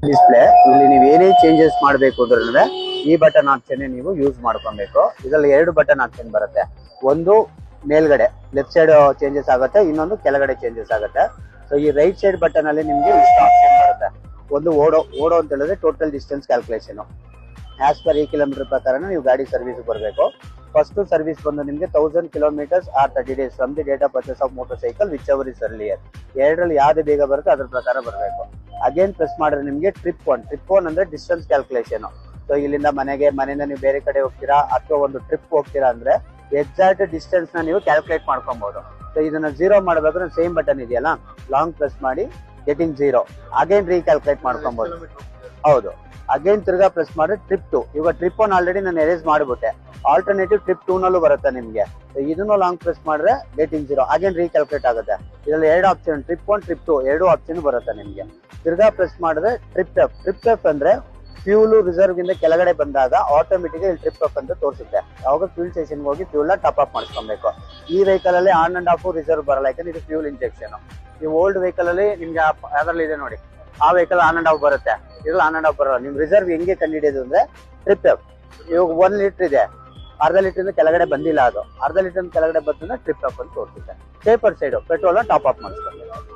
Display ಇಲ್ಲಿ ನೀವು ಏನೇ ಚೇಂಜಸ್ ಮಾಡಬೇಕು ಅಂದ್ರೆ ಈ ಬಟನ್ ಆಪ್ಷನ್ ನೀವು ಯೂಸ್ ಮಾಡ್ಕೊಬೇಕು. ಇದರಲ್ಲಿ 2 ಬಟನ್ ಆಪ್ಷನ್ ಬರುತ್ತೆ. ಒಂದು ಮೇಲ್ಗಡೆ ಲೆಫ್ಟ್ ಸೈಡ್ ಚೇಂಜಸ್ ಆಗುತ್ತೆ, ಇನ್ನೊಂದು ಕೆಳಗಡೆ ಚೇಂಜಸ್ ಆಗುತ್ತೆ. ಸೊ ಈ ರೈಟ್ ಸೈಡ್ ಬಟನ್ ಅಲ್ಲಿ ನಿಮ್ಗೆ ಇಷ್ಟು ಆಪ್ಷನ್ ಬರುತ್ತೆ. ಒಂದು ಓಡೋ ಅಂತ ಹೇಳಿದ್ರೆ total distance calculation. As per ಈ ಕಿಲೋಮೀಟರ್ ಪ್ರಕಾರ ನೀವು ಗಾಡಿ ಸರ್ವಿಸ್ ಬರಬೇಕು. ಫಸ್ಟ್ ಸರ್ವಿಸ್ ಬಂದು ನಿಮಗೆ 1000 kilometres or 30 days from the date of purchase of motorcycle whichever is earlier. ಎರಡರಲ್ಲಿ ಯಾವ್ದು ಬೇಗ ಬರುತ್ತೆ ಅದ್ರ ಪ್ರಕಾರ ಬರಬೇಕು. ಅಗೇನ್ ಪ್ರೆಸ್ ಮಾಡಿದ್ರೆ ನಿಮಗೆ ಟ್ರಿಪ್ ಒನ್ ಅಂದ್ರೆ ಡಿಸ್ಟೆನ್ಸ್ ಕ್ಯಾಲ್ಕುಲೇಷನ್. ಸೊ ಇಲ್ಲಿಂದ ಮನೆಯಿಂದ ನೀವು ಬೇರೆ ಕಡೆ ಹೋಗ್ತೀರಾ ಅಥವಾ ಒಂದು ಟ್ರಿಪ್ ಹೋಗ್ತೀರಾ ಅಂದ್ರೆ ಎಕ್ಸಾಕ್ಟ್ ಡಿಸ್ಟೆನ್ಸ್ ನ ನೀವು ಕ್ಯಾಲ್ಕುಲೇಟ್ ಮಾಡ್ಕೊಬಹುದು. ಸೊ ಇದನ್ನ 0 ಮಾಡಬೇಕಾದ್ರೆ ಸೇಮ್ ಬಟನ್ ಇದೆಯಲ್ಲ, ಲಾಂಗ್ ಪ್ರೆಸ್ ಮಾಡಿ ಗೆಟಿಂಗ್ 0 ಅಗೇನ್ ರೀಕ್ಯಾಲ್ಕುಲೇಟ್ ಮಾಡ್ಕೊಬಹುದು. ಹೌದು, ಅಗೇನ್ ತಿರ್ಗಾ ಪ್ರೆಸ್ ಮಾಡಿ ಟ್ರಿಪ್ 2. ಇವಾಗ ಟ್ರಿಪ್ 1 ಆಲ್ರೆಡಿ ನಾನು ಎರೇಸ್ ಮಾಡಿಬಿಟ್ಟೆ. ಆಲ್ಟರ್ನೇಟಿವ್ ಟ್ರಿಪ್ 2 ನಲ್ಲೂ ಬರುತ್ತೆ ನಿಮಗೆ. ಇದನ್ನು ಲಾಂಗ್ ಪ್ರೆಸ್ ಮಾಡಿದ್ರೆ ಗೆಟಿಂಗ್ 0 ಅಗೇನ್ ರೀಕ್ಯಾಲ್ಕುಲೇಟ್ ಆಗುತ್ತೆ. ಇದರಲ್ಲಿ 2 ಆಪ್ಷನ್, ಟ್ರಿಪ್ 1 ಟ್ರಿಪ್ 2 2 ಆಪ್ಷನ್ ಬರುತ್ತೆ ನಿಮಗೆ. ತಿರ್ಗಾ ಪ್ರೆಸ್ ಮಾಡಿದ್ರೆ ಟ್ರಿಪ್ ಎಫ್ ಅಂದ್ರೆ ಫ್ಯೂಲ್ ರಿಸರ್ವ್ ಇಂದ ಕೆಳಗಡೆ ಬಂದಾಗ ಆಟೋಮೆಟಿಕ್ ಇಲ್ಲಿ ಟ್ರಿಪ್ ಅಪ್ ಅಂತ ತೋರಿಸುತ್ತೆ. ಅವಾಗ ಫ್ಯೂಲ್ ಸ್ಟೇಷನ್ ಹೋಗಿ ಫ್ಯೂಲ್ ನ ಟಾಪ್ ಅಪ್ ಮಾಡಿಸ್ಕೊಬೇಕು. ಈ ವೆಹಿಕಲ್ ಅಲ್ಲಿ ಆನ್ ಅಂಡ್ ಆಫ್ ರಿಸರ್ವ್ ಬರಲ್ಲ, ಯಾಕಂದ್ರೆ ಇದು ಫ್ಯೂಲ್ ಇಂಜೆಕ್ಷನ್. ಈ ಓಲ್ಡ್ ವೆಹಿಕಲ್ ಅಲ್ಲಿ ನಿಮ್ಗೆ ಯಾವ್ದ್ರಲ್ಲಿ ಇದೆ ನೋಡಿ, ಆ ವೆಹಿಕಲ್ ಆನ್ ಅಂಡ್ ಆಫ್ ಬರುತ್ತೆ, ಇದು ಆನ್ ಅಂಡ್ ಆಫ್ ಬರಲ್ಲ. ನಿಮ್ ರಿಸರ್ವ್ ಹೆಂಗೆ ಕಂಡುಹಿಡಿಯೋದು ಅಂದ್ರೆ ಟ್ರಿಪ್ ಅಪ್. ಇವಾಗ 1 ಲೀಟರ್ ಇದೆ, ಅರ್ಧ ಲೀಟರ್ ಕೆಳಗಡೆ ಬಂದಿಲ್ಲ, ಅದು ಅರ್ಧ ಲೀಟರ್ ಕೆಳಗಡೆ ಬಂದ್ರೆ ಟ್ರಿಪ್ ಅಪ್ ಅಂತ ತೋರಿಸುತ್ತೆ. Safer side petrol top up ಮಾಡಿಸ್ಕೊಂಡು